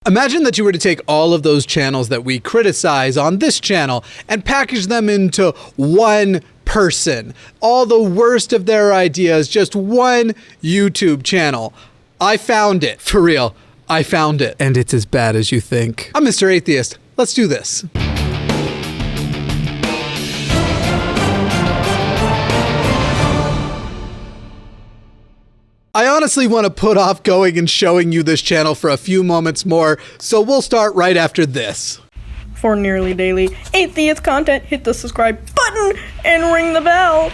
Imagine that you were to take all of those channels that we criticize on this channel and package them into one person. All the worst of their ideas, just one YouTube channel. I found it. For real, I found it. And it's as bad as you think. I'm Mr. Atheist. Let's do this. I honestly want to put off going and showing you this channel for a few moments more, so we'll start right after this. For nearly daily atheist content, hit the subscribe button and ring the bell.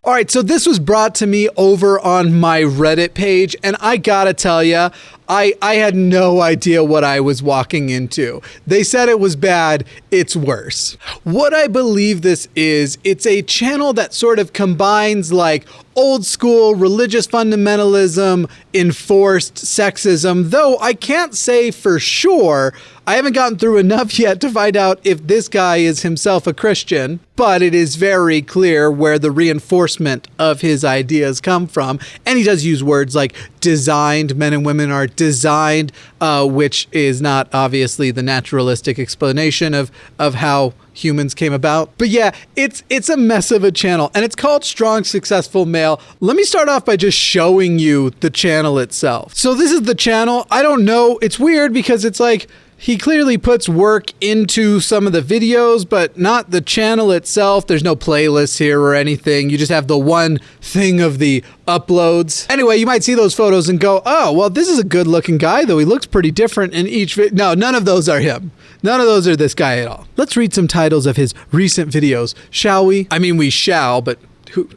All right, so this was brought to me over on my Reddit page, and I gotta tell ya, I had no idea what I was walking into. They said it was bad, it's worse. What I believe this is, it's a channel that sort of combines like old school religious fundamentalism, enforced sexism, though I can't say for sure. I haven't gotten through enough yet to find out if this guy is himself a Christian, but it is very clear where the reinforcement of his ideas come from. And he does use words like designed, men and women are designed, which is not obviously the naturalistic explanation of how humans came about. But yeah, it's a mess of a channel, and it's called Strong Successful Male. Let me start off by just showing you the channel itself. So this is the channel. I don't know. It's weird because it's like, he clearly puts work into some of the videos, but not the channel itself. There's no playlist here or anything. You just have the one thing of the uploads. Anyway, you might see those photos and go, oh, well, this is a good looking guy, though he looks pretty different in each video. No, none of those are him. None of those are this guy at all. Let's read some titles of his recent videos, shall we? I mean, we shall, but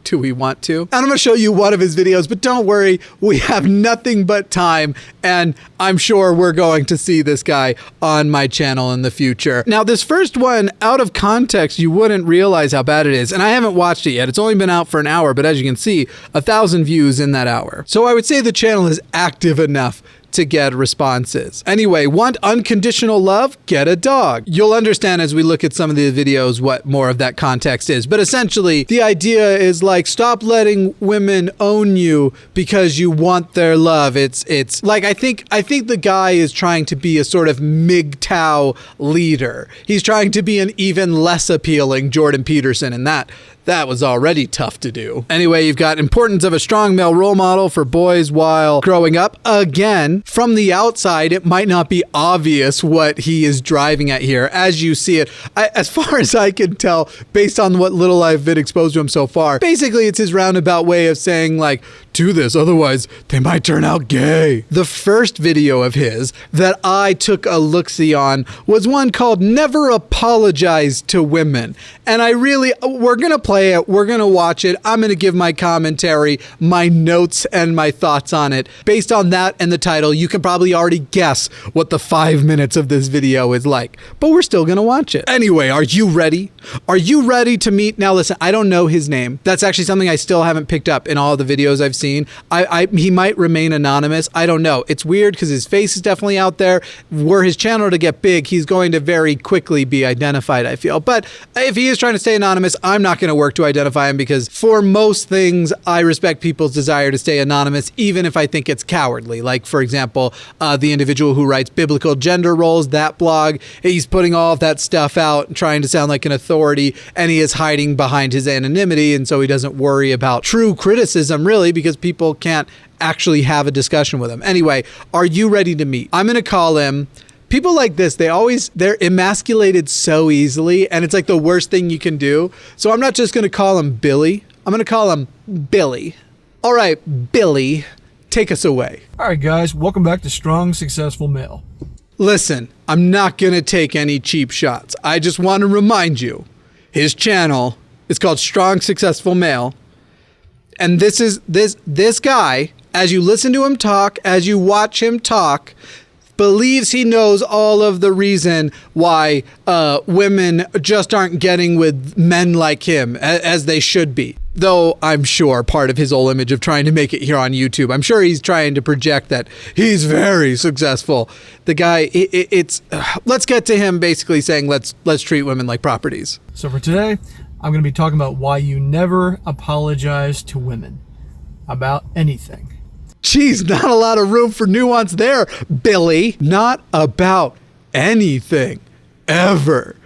do we want to? And I'm gonna show you one of his videos, but don't worry, we have nothing but time, and I'm sure we're going to see this guy on my channel in the future. Now, this first one, out of context, you wouldn't realize how bad it is, and I haven't watched it yet. It's only been out for an hour, but as you can see, 1,000 views in that hour. So I would say the channel is active enough to get responses. Anyway, want unconditional love? Get a dog. You'll understand as we look at some of the videos what more of that context is. But essentially, the idea is like, stop letting women own you because you want their love. It's like, I think the guy is trying to be a sort of MGTOW leader. He's trying to be an even less appealing Jordan Peterson, and that was already tough to do. Anyway, you've got importance of a strong male role model for boys while growing up. Again, from the outside, it might not be obvious what he is driving at here. As you see it, as far as I can tell, based on what little I've been exposed to him so far, basically it's his roundabout way of saying like, do this, otherwise they might turn out gay. The first video of his that I took a look-see on was one called Never Apologize to Women. And we're gonna play it, we're gonna watch it, I'm gonna give my commentary, my notes, and my thoughts on it. Based on that and the title, you can probably already guess what the 5 minutes of this video is like, but we're still gonna watch it. Anyway, are you ready? Are you ready to meet? Now listen, I don't know his name. That's actually something I still haven't picked up in all the videos I've seen. He might remain anonymous. I don't know. It's weird because his face is definitely out there. Were his channel to get big, he's going to very quickly be identified, I feel. But if he is trying to stay anonymous, I'm not going to work to identify him because for most things, I respect people's desire to stay anonymous, even if I think it's cowardly. Like, for example, the individual who writes Biblical Gender Roles, that blog, he's putting all of that stuff out, trying to sound like an authority, and he is hiding behind his anonymity, and so he doesn't worry about true criticism, really, because people can't actually have a discussion with him. Anyway, are you ready to meet? I'm going to call him... People like this, they're emasculated so easily, and it's like the worst thing you can do. So I'm not just going to call him Billy. I'm going to call him Billy. All right, Billy, take us away. All right, guys, welcome back to Strong Successful Male. Listen, I'm not going to take any cheap shots. I just want to remind you, his channel is called Strong Successful Male. And this guy, as you listen to him talk, as you watch him talk, believes he knows all of the reason why women just aren't getting with men like him as they should be. Though I'm sure part of his whole image of trying to make it here on YouTube, I'm sure he's trying to project that he's very successful. The guy, let's get to him basically saying, let's treat women like properties. So for today, I'm going to be talking about why you never apologize to women about anything. Geez, not a lot of room for nuance there, Billy. Not about anything, ever.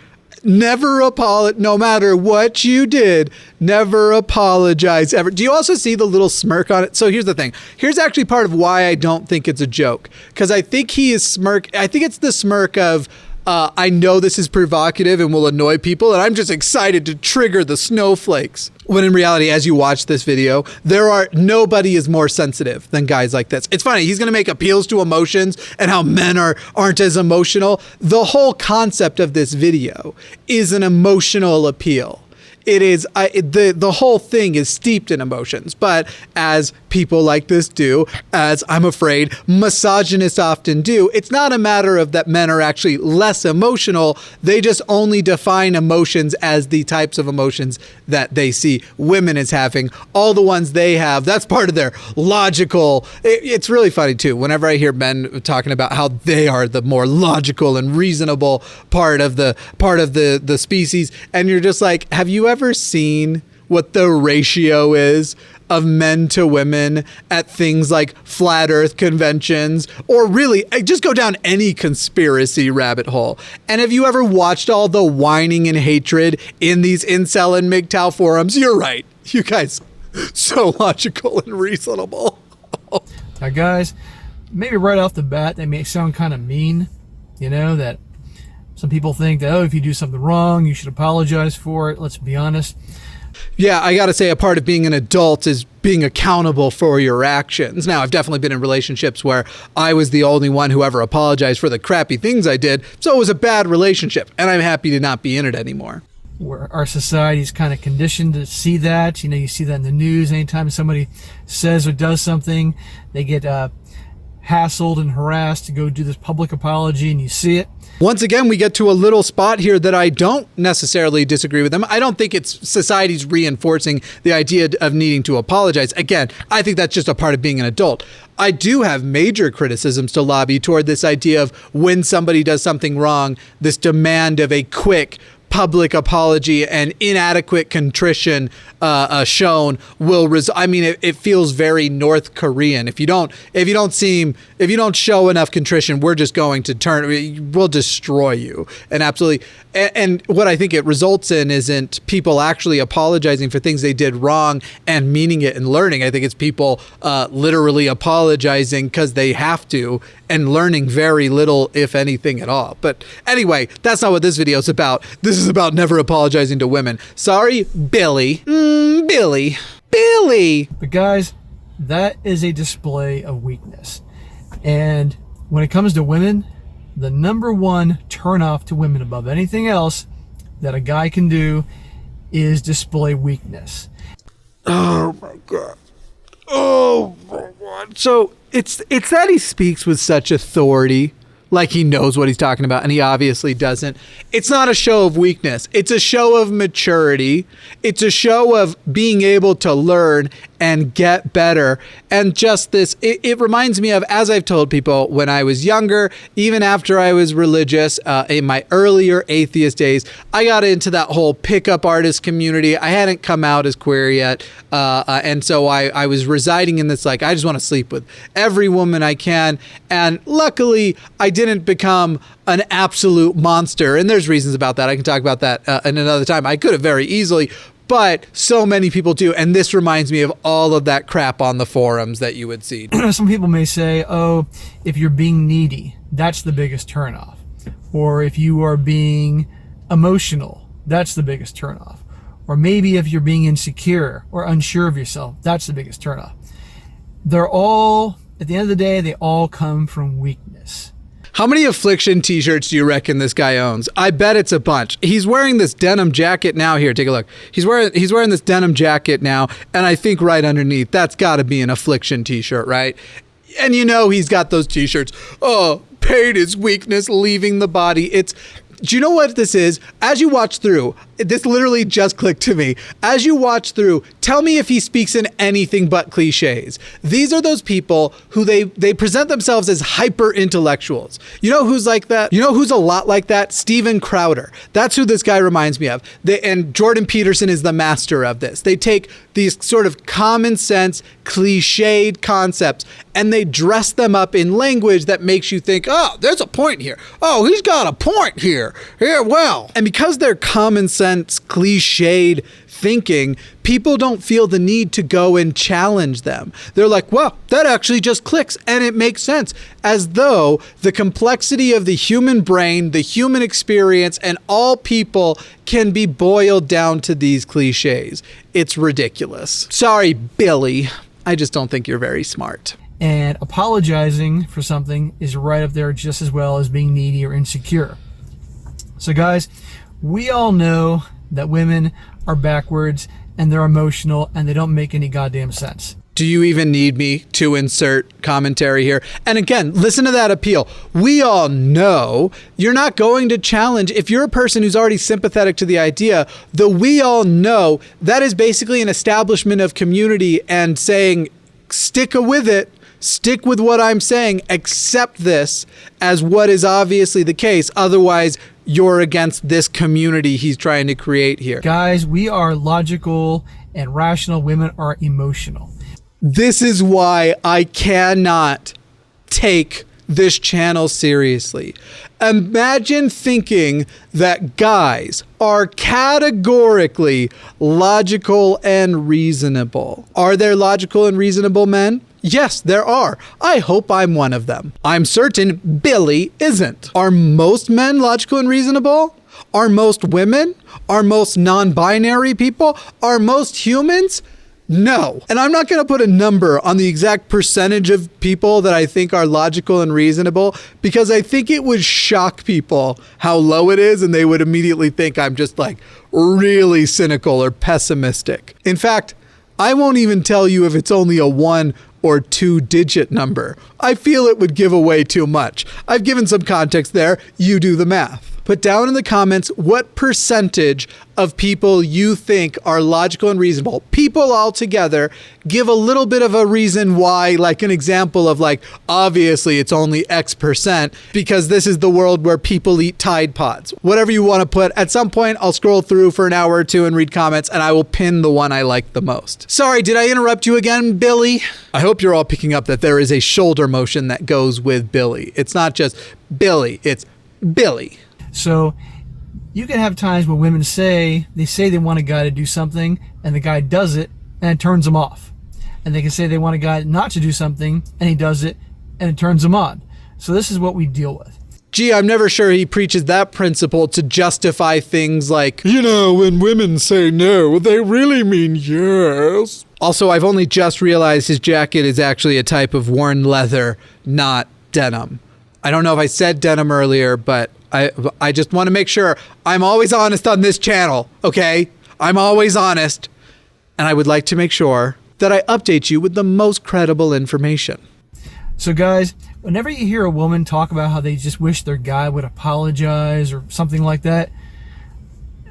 Never apologize, no matter what you did, never apologize ever. Do you also see the little smirk on it? So here's the thing. Here's actually part of why I don't think it's a joke. Because I think he is I think it's the smirk of, I know this is provocative and will annoy people, and I'm just excited to trigger the snowflakes. When in reality, as you watch this video, nobody is more sensitive than guys like this. It's funny, he's gonna make appeals to emotions and how men aren't as emotional. The whole concept of this video is an emotional appeal. It is, the whole thing is steeped in emotions, but as people like this do, as I'm afraid misogynists often do, it's not a matter of that men are actually less emotional. They just only define emotions as the types of emotions that they see women as having. All the ones they have, that's part of their logical. It's really funny too. Whenever I hear men talking about how they are the more logical and reasonable part of the species, and you're just like, have you ever seen what the ratio is of men to women at things like flat earth conventions, or really just go down any conspiracy rabbit hole? And have you ever watched all the whining and hatred in these incel and MGTOW forums? You're right. You guys, so logical and reasonable. Now, guys, maybe right off the bat, they may sound kind of mean, that some people think that, if you do something wrong, you should apologize for it. Let's be honest. Yeah, I got to say, a part of being an adult is being accountable for your actions. Now, I've definitely been in relationships where I was the only one who ever apologized for the crappy things I did, so it was a bad relationship, and I'm happy to not be in it anymore. Where our society's kind of conditioned to see that. You see that in the news. Anytime somebody says or does something, they get hassled and harassed to go do this public apology, and you see it. Once again, we get to a little spot here that I don't necessarily disagree with them. I don't think it's society's reinforcing the idea of needing to apologize. Again, I think that's just a part of being an adult. I do have major criticisms to lobby toward this idea of when somebody does something wrong, this demand of a quick public apology and inadequate contrition shown will it feels very North Korean. If you don't show enough contrition, we're just going to we'll destroy you. And absolutely. And what I think it results in isn't people actually apologizing for things they did wrong and meaning it and learning. I think it's people literally apologizing because they have to and learning very little, if anything at all. But anyway, that's not what this video is about. This is about never apologizing to women. Sorry, Billy. Billy. But guys, that is a display of weakness. And when it comes to women, the number one turnoff to women above anything else that a guy can do is display weakness. Oh my God. Oh my God. So it's that he speaks with such authority, like he knows what he's talking about, and he obviously doesn't. It's not a show of weakness. It's a show of maturity. It's a show of being able to learn and get better. And just this, it reminds me of, as I've told people, when I was younger, even after I was religious, in my earlier atheist days, I got into that whole pickup artist community. I hadn't come out as queer yet. And so I was residing in this, I just want to sleep with every woman I can. And luckily, I didn't become an absolute monster. And there's reasons about that. I can talk about that in another time. I could have very easily. But so many people do. And this reminds me of all of that crap on the forums that you would see. Some people may say, if you're being needy, that's the biggest turnoff. Or if you are being emotional, that's the biggest turnoff. Or maybe if you're being insecure or unsure of yourself, that's the biggest turnoff. They're all, at the end of the day, they all come from weakness. How many Affliction t-shirts do you reckon this guy owns? I bet it's a bunch. He's wearing this denim jacket now. Here, take a look. He's wearing this denim jacket now, and I think right underneath, that's got to be an Affliction t-shirt, right? And he's got those t-shirts. Oh, Paradis Weakness, leaving the body. Do you know what this is? As you watch through, this literally just clicked to me. As you watch through, tell me if he speaks in anything but cliches. These are those people who they present themselves as hyper intellectuals. You know who's like that? You know who's a lot like that? Steven Crowder. That's who this guy reminds me of. And Jordan Peterson is the master of this. They take these sort of common sense, cliched concepts and they dress them up in language that makes you think, oh, there's a point here. Oh, he's got a point here. Here, well. And because they're common sense, cliched thinking, people don't feel the need to go and challenge them. They're like, well, that actually just clicks and it makes sense. As though the complexity of the human brain, the human experience, and all people can be boiled down to these cliches. It's ridiculous. Sorry, Billy. I just don't think you're very smart. And apologizing for something is right up there just as well as being needy or insecure. So guys, we all know that women are backwards and they're emotional and they don't make any goddamn sense. Do you even need me to insert commentary here? And again, listen to that appeal. We all know you're not going to challenge. If you're a person who's already sympathetic to the idea, the we all know, that is basically an establishment of community and saying, stick with it. Stick with what I'm saying, accept this as what is obviously the case. Otherwise, you're against this community he's trying to create here. Guys, we are logical and rational. Women are emotional. This is why I cannot take this channel seriously. Imagine thinking that guys are categorically logical and reasonable. Are there logical and reasonable men? Yes, there are. I hope I'm one of them. I'm certain Billy isn't. Are most men logical and reasonable? Are most women? Are most non-binary people? Are most humans? No. And I'm not going to put a number on the exact percentage of people that I think are logical and reasonable, because I think it would shock people how low it is and they would immediately think I'm just like really cynical or pessimistic. In fact, I won't even tell you if it's only a 1 or 2-digit number. I feel it would give away too much. I've given some context there. You do the math. Put down in the comments what percentage of people you think are logical and reasonable. People all together, give a little bit of a reason why, like an example of like, obviously it's only X%, because this is the world where people eat Tide Pods. Whatever you want to put. At some point, I'll scroll through for an hour or two and read comments, and I will pin the one I like the most. Sorry, did I interrupt you again, Billy? I hope you're all picking up that there is a shoulder motion that goes with Billy. It's not just Billy, it's Billy. So you can have times when women say they want a guy to do something and the guy does it and it turns them off. And they can say they want a guy not to do something and he does it and it turns them on. So this is what we deal with. Gee, I'm never sure he preaches that principle to justify things like, you know, when women say no, they really mean yes. Also, I've only just realized his jacket is actually a type of worn leather, not denim. I don't know if I said denim earlier, but I just want to make sure I'm always honest on this channel, okay? I'm always honest. And I would like to make sure that I update you with the most credible information. So guys, whenever you hear a woman talk about how they just wish their guy would apologize or something like that,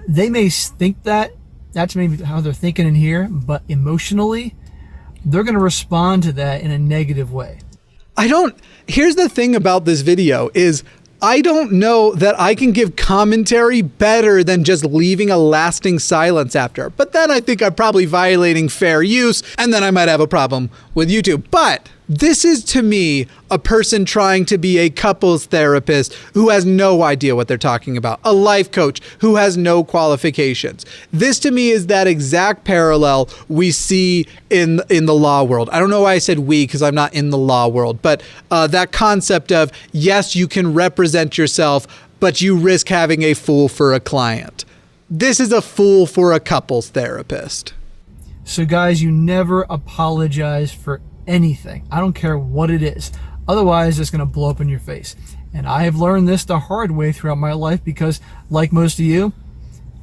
they may think that that's maybe how they're thinking in here, but emotionally, they're going to respond to that in a negative way. Here's the thing about this video is I don't know that I can give commentary better than just leaving a lasting silence after. But then I think I'm probably violating fair use, and then I might have a problem with YouTube. But this is, to me, a person trying to be a couples therapist who has no idea what they're talking about, a life coach who has no qualifications. This, to me, is that exact parallel we see in the law world. I don't know why I said we, because I'm not in the law world, but that concept of, yes, you can represent yourself, but you risk having a fool for a client. This is a fool for a couples therapist. So guys, you never apologize for anything. I don't care what it is. Otherwise, it's going to blow up in your face. And I have learned this the hard way throughout my life because, like most of you,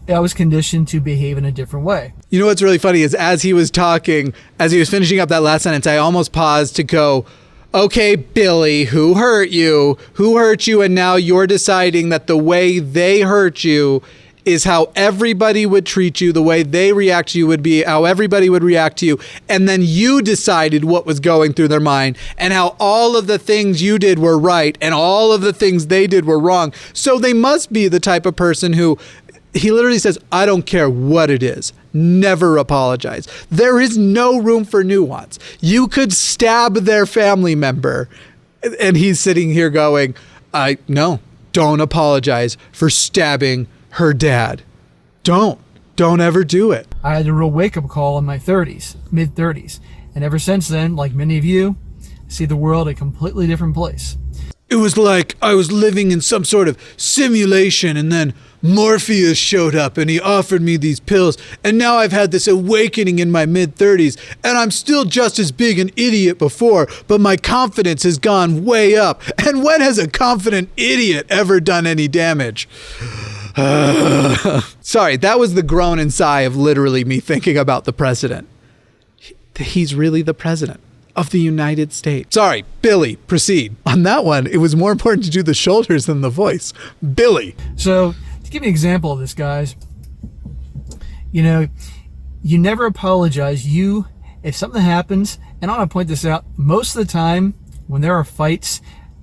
I was conditioned to behave in a different way. You know what's really funny is as he was talking, as he was finishing up that last sentence, I almost paused to go, okay, Billy, who hurt you? Who hurt you? And now you're deciding that the way they hurt you is how everybody would treat you, the way they react to you would be how everybody would react to you. And then you decided what was going through their mind and how all of the things you did were right and all of the things they did were wrong. So they must be the type of person who, he literally says, I don't care what it is. Never apologize. There is no room for nuance. You could stab their family member, and he's sitting here going, no, don't apologize for stabbing her dad. Don't ever do it. I had a real wake-up call in my 30s, mid-30s. And ever since then, like many of you, I see the world a completely different place. It was like I was living in some sort of simulation, and then Morpheus showed up and he offered me these pills, and now I've had this awakening in my mid-30s, and I'm still just as big an idiot before, but my confidence has gone way up. And when has a confident idiot ever done any damage? Sorry, that was the groan and sigh of literally me thinking about the president. He's really the president of the United States. Sorry, Billy, proceed. On that one, it was more important to do the shoulders than the voice. Billy. So, to give you an example of this, guys, you never apologize. If something happens, and I want to point this out, most of the time when there are fights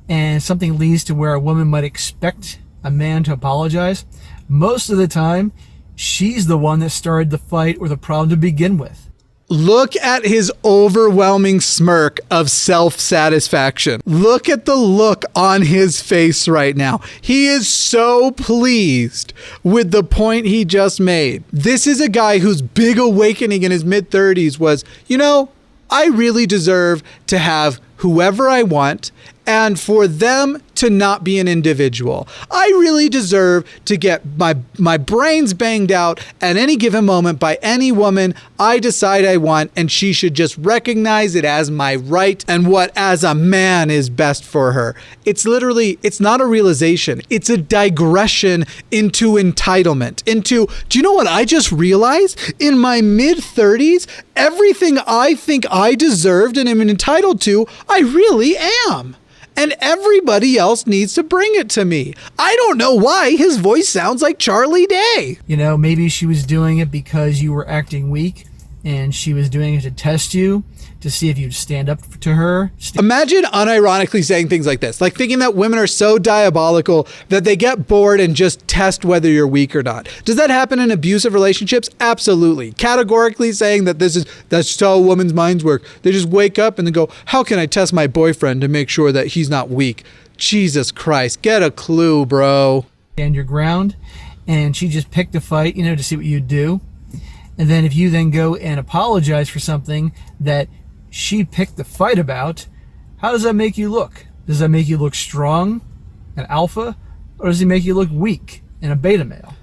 and something leads to where a woman might expect a man to apologize, most of the time, she's the one that started the fight or the problem to begin with. Look at his overwhelming smirk of self-satisfaction. Look at the look on his face right now. He is so pleased with the point he just made. This is a guy whose big awakening in his mid-30s was, I really deserve to have whoever I want and for them to not be an individual. I really deserve to get my brains banged out at any given moment by any woman I decide I want, and she should just recognize it as my right and what as a man is best for her. It's not a realization. It's a digression into entitlement, do you know what I just realized? In my mid-30s, everything I think I deserved and am entitled to, I really am. And everybody else needs to bring it to me. I don't know why his voice sounds like Charlie Day. Maybe she was doing it because you were acting weak, and she was doing it to test you, to see if you'd stand up to her. Imagine unironically saying things like this, like thinking that women are so diabolical that they get bored and just test whether you're weak or not. Does that happen in abusive relationships? Absolutely. Categorically saying that that's how women's minds work. They just wake up and they go, how can I test my boyfriend to make sure that he's not weak? Jesus Christ, get a clue, bro. Stand your ground, and she just picked a fight, to see what you'd do. And then if you then go and apologize for something that she picked the fight about, how does that make you look? Does that make you look strong, an alpha, or does it make you look weak and a beta male?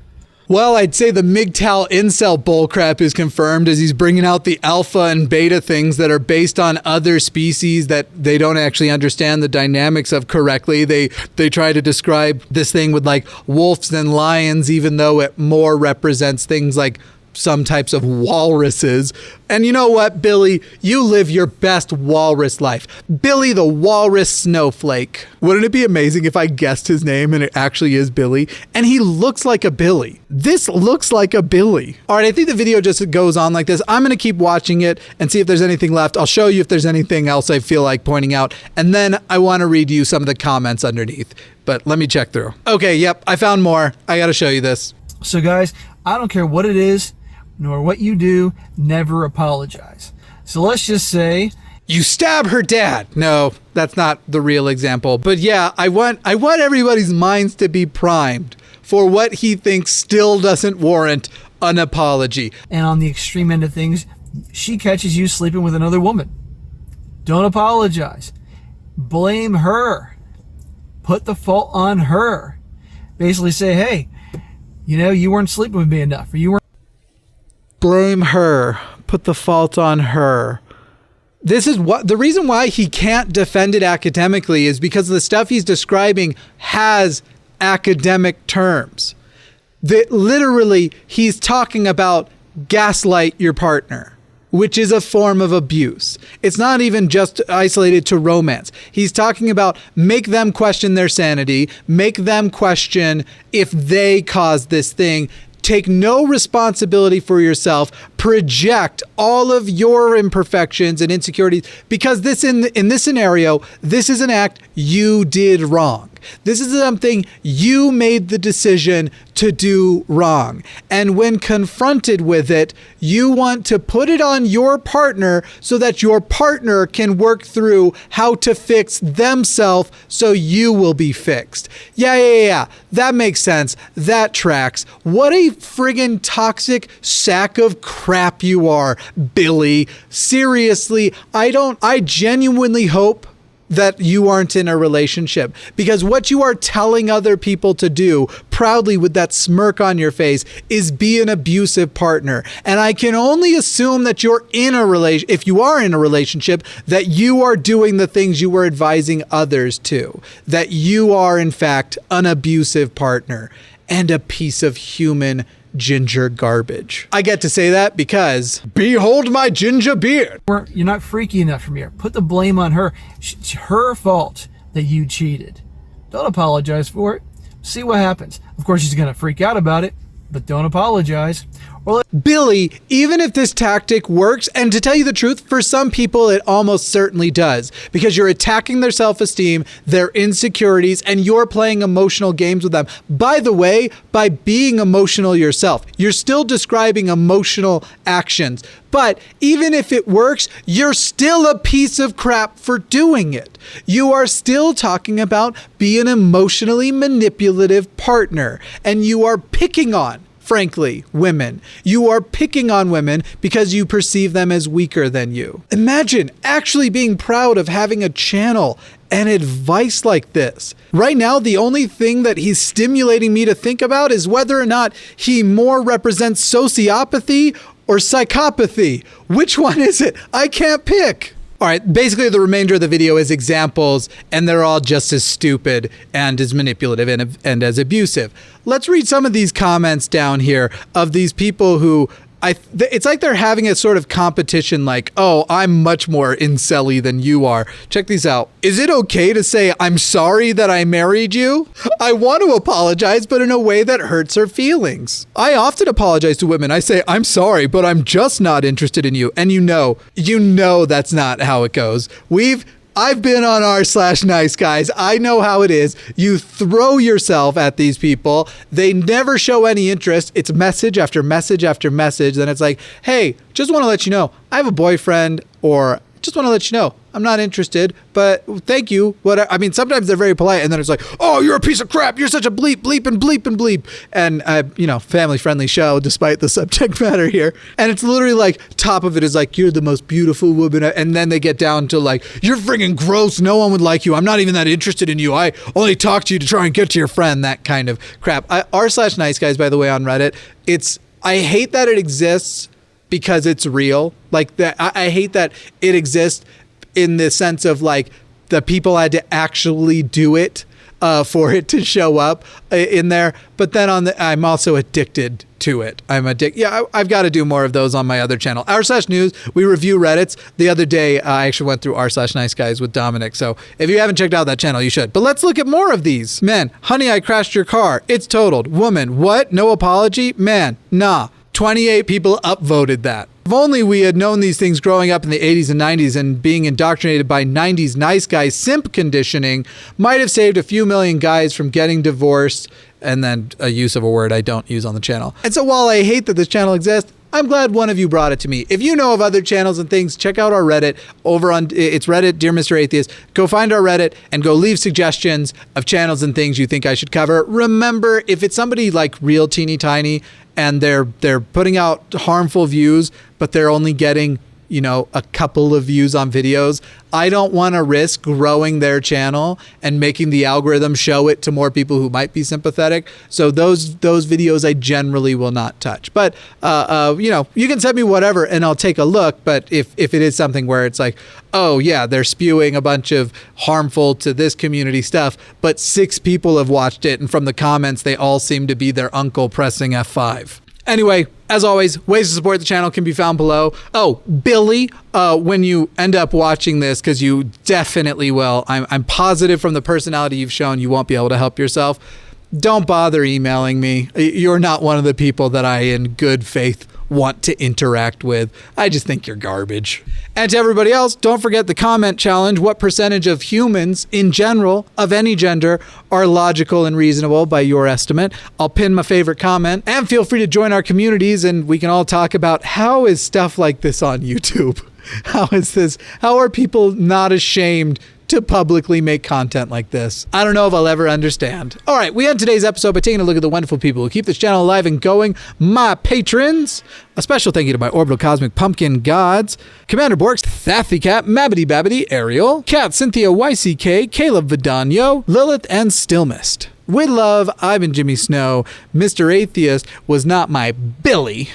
Well, I'd say the MGTOW incel bullcrap is confirmed as he's bringing out the alpha and beta things that are based on other species that they don't actually understand the dynamics of correctly. They try to describe this thing with like wolves and lions, even though it more represents things like some types of walruses. And you know what, Billy? You live your best walrus life. Billy the Walrus Snowflake. Wouldn't it be amazing if I guessed his name and it actually is Billy? And he looks like a Billy. This looks like a Billy. All right, I think the video just goes on like this. I'm going to keep watching it and see if there's anything left. I'll show you if there's anything else I feel like pointing out. And then I want to read you some of the comments underneath. But let me check through. Okay, yep, I found more. I got to show you this. So guys, I don't care what it is, nor what you do, never apologize. So let's just say you stab her dad. No, that's not the real example. But yeah, I want everybody's minds to be primed for what he thinks still doesn't warrant an apology. And on the extreme end of things, she catches you sleeping with another woman. Don't apologize. Blame her. Put the fault on her. Basically say, hey, you weren't sleeping with me enough, or you weren't. Blame her. Put the fault on her. This is what the reason why he can't defend it academically is because the stuff he's describing has academic terms. That literally he's talking about gaslight your partner, which is a form of abuse. It's not even just isolated to romance. He's talking about make them question their sanity, make them question if they caused this thing, take no responsibility for yourself, project all of your imperfections and insecurities, because this in this scenario, this is an act you did wrong. This is something you made the decision to do wrong. And when confronted with it, you want to put it on your partner so that your partner can work through how to fix themselves so you will be fixed. Yeah. That makes sense. That tracks. What a friggin' toxic sack of crap you are, Billy. Seriously, I genuinely hope that you aren't in a relationship, because what you are telling other people to do proudly with that smirk on your face is be an abusive partner. And I can only assume that you're in a if you are in a relationship, that you are doing the things you were advising others to, that you are in fact an abusive partner and a piece of human ginger garbage. I get to say that because behold my ginger beard. You're not freaky enough from here. Put the blame on her. It's her fault that you cheated. Don't apologize for it. See what happens. Of course, she's going to freak out about it, but don't apologize. Billy, even if this tactic works, and to tell you the truth, for some people it almost certainly does, because you're attacking their self-esteem, their insecurities, and you're playing emotional games with them. By the way, by being emotional yourself, you're still describing emotional actions. But even if it works, you're still a piece of crap for doing it. You are still talking about being an emotionally manipulative partner, and you are picking on, frankly, women. You are picking on women because you perceive them as weaker than you. Imagine actually being proud of having a channel and advice like this. Right now, the only thing that he's stimulating me to think about is whether or not he more represents sociopathy or psychopathy. Which one is it? I can't pick. All right, basically the remainder of the video is examples, and they're all just as stupid and as manipulative and as abusive. Let's read some of these comments down here of these people who it's like they're having a sort of competition, like, oh, I'm much more incel-y than you are. Check these out. Is it okay to say, I'm sorry that I married you? I want to apologize, but in a way that hurts her feelings. I often apologize to women. I say, I'm sorry, but I'm just not interested in you. And you know that's not how it goes. I've been on r/nice guys. I know how it is. You throw yourself at these people. They never show any interest. It's message after message after message. Then it's like, hey, just want to let you know, I have a boyfriend, or just want to let you know, I'm not interested, but thank you. I mean, sometimes they're very polite, and then it's like, oh, you're a piece of crap. You're such a bleep, bleep, and bleep, and bleep. And, family-friendly show, despite the subject matter here. And it's literally like, top of it is like, you're the most beautiful woman. And then they get down to like, you're friggin' gross. No one would like you. I'm not even that interested in you. I only talk to you to try and get to your friend. That kind of crap. r/nice guys, by the way, on Reddit, I hate that it exists because it's real. Like that, I hate that it exists in the sense of like the people had to actually do it for it to show up in there. But then I'm also addicted to it. I've got to do more of those on my other channel. r/news, we review Reddits. The other day, I actually went through r/nice guys with Dominic. So if you haven't checked out that channel, you should. But let's look at more of these. Man, honey, I crashed your car. It's totaled. Woman, what? No apology? Man, nah. 28 people upvoted that. If only we had known these things growing up in the 80s and 90s, and being indoctrinated by 90s nice guy simp conditioning might have saved a few million guys from getting divorced, and then a use of a word I don't use on the channel. And so while I hate that this channel exists, I'm glad one of you brought it to me. If you know of other channels and things, check out our Reddit it's Reddit, Dear Mr. Atheist. Go find our Reddit and go leave suggestions of channels and things you think I should cover. Remember, if it's somebody like real teeny tiny and they're putting out harmful views, but they're only getting, a couple of views on videos, I don't want to risk growing their channel and making the algorithm show it to more people who might be sympathetic. So those videos I generally will not touch. But you can send me whatever and I'll take a look. But if it is something where it's like, oh yeah, they're spewing a bunch of harmful to this community stuff, but 6 people have watched it, and from the comments they all seem to be their uncle pressing F5. Anyway, as always, ways to support the channel can be found below. Oh, Billy, when you end up watching this, because you definitely will, I'm positive from the personality you've shown, you won't be able to help yourself. don't bother emailing me. You're not one of the people that I, in good faith, want to interact with. I just think you're garbage. And to everybody else, don't forget the comment challenge. What percentage of humans in general, of any gender, are logical and reasonable by your estimate? I'll pin my favorite comment, and feel free to join our communities and we can all talk about how is stuff like this on YouTube? How are people not ashamed to publicly make content like this? I don't know if I'll ever understand. All right, we end today's episode by taking a look at the wonderful people who keep this channel alive and going, my patrons. A special thank you to my orbital cosmic pumpkin gods, Commander Borks, Thathy Cat, Mabbity Babbity, Ariel, Cat, Cynthia, YCK, Caleb Vidano, Lilith, and Stillmist. With love, I've been Jimmy Snow. Mr. Atheist was not my Billy.